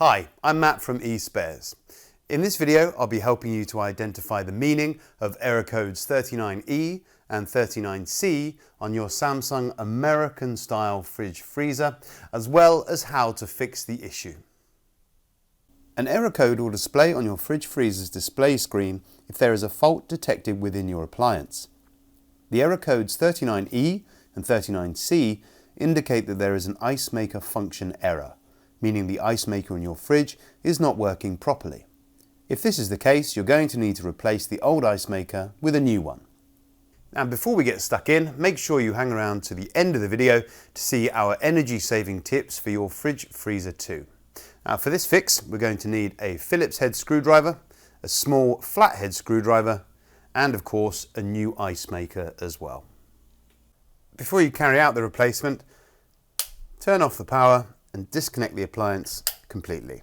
Hi, I'm Matt from eSpares. In this video, I'll be helping you to identify the meaning of error codes 39E and 39C on your Samsung American style fridge freezer, as well as how to fix the issue. An error code will display on your fridge freezer's display screen if there is a fault detected within your appliance. The error codes 39E and 39C indicate that there is an ice maker function error, meaning the ice maker in your fridge is not working properly. If this is the case, you're going to need to replace the old ice maker with a new one. Now, before we get stuck in, make sure you hang around to the end of the video to see our energy saving tips for your fridge freezer too. Now, for this fix, we're going to need a Phillips head screwdriver, a small flathead screwdriver, and of course a new ice maker as well. Before you carry out the replacement, turn off the power and disconnect the appliance completely.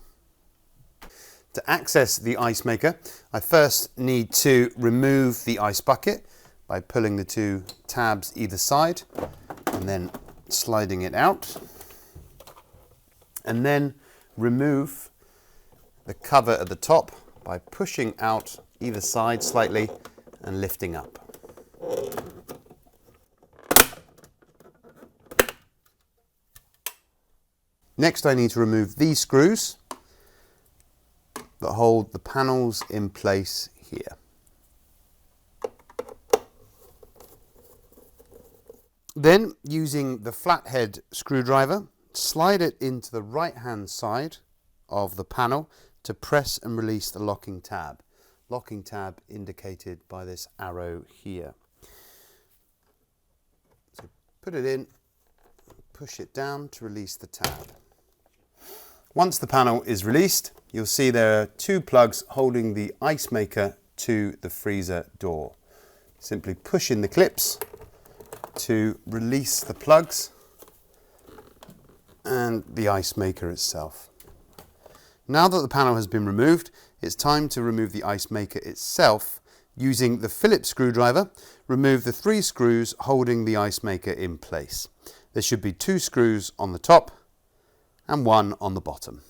To access the ice maker, I first need to remove the ice bucket by pulling the two tabs either side and then sliding it out, and then remove the cover at the top by pushing out either side slightly and lifting up. Next, I need to remove these screws that hold the panels in place here. Then, using the flathead screwdriver, slide it into the right-hand side of the panel to press and release the locking tab. Locking tab indicated by this arrow here. So put it in, push it down to release the tab. Once the panel is released, you'll see there are two plugs holding the ice maker to the freezer door. Simply push in the clips to release the plugs and the ice maker itself. Now that the panel has been removed, it's time to remove the ice maker itself. Using the Phillips screwdriver, remove the 3 screws holding the ice maker in place. There should be 2 screws on the top and 1 on the bottom.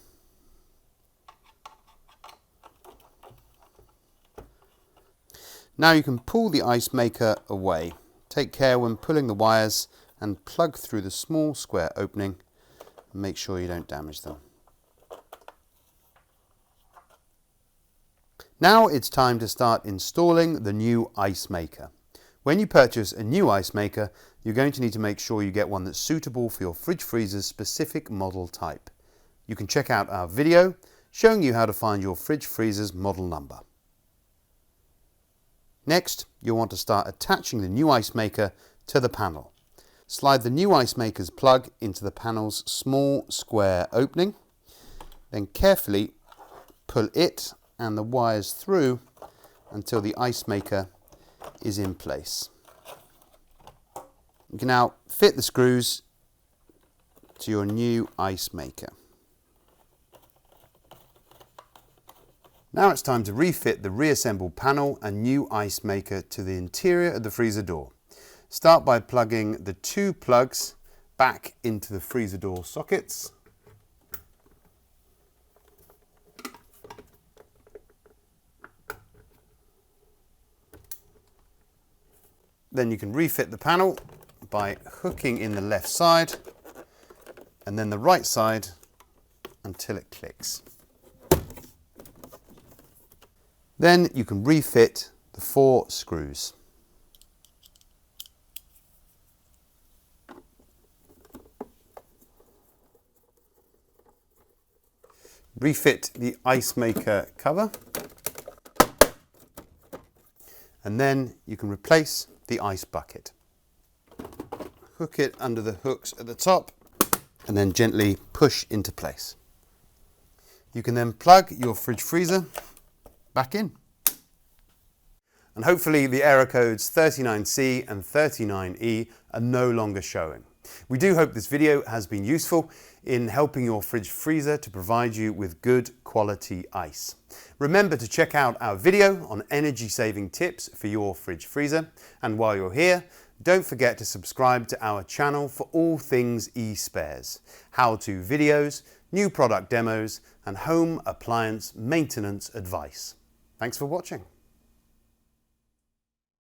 Now you can pull the ice maker away. Take care when pulling the wires and plug through the small square opening and make sure you don't damage them. Now it's time to start installing the new ice maker. When you purchase a new ice maker, you're going to need to make sure you get one that's suitable for your fridge freezer's specific model type. You can check out our video showing you how to find your fridge freezer's model number. Next, you'll want to start attaching the new ice maker to the panel. Slide the new ice maker's plug into the panel's small square opening, then carefully pull it and the wires through until the ice maker is in place. You can now fit the screws to your new ice maker. Now it's time to refit the reassembled panel and new ice maker to the interior of the freezer door. Start by plugging the 2 plugs back into the freezer door sockets. Then you can refit the panel by hooking in the left side and then the right side until it clicks. Then you can refit the 4 screws. Refit the ice maker cover, and then you can replace the ice bucket. Hook it under the hooks at the top and then gently push into place. You can then plug your fridge freezer back in. And hopefully the error codes 39C and 39E are no longer showing. We do hope this video has been useful in helping your fridge freezer to provide you with good quality ice. Remember to check out our video on energy saving tips for your fridge freezer. And while you're here, Don't forget to subscribe to our channel for all things eSpares, how-to videos, new product demos, and home appliance maintenance advice. Thanks for watching.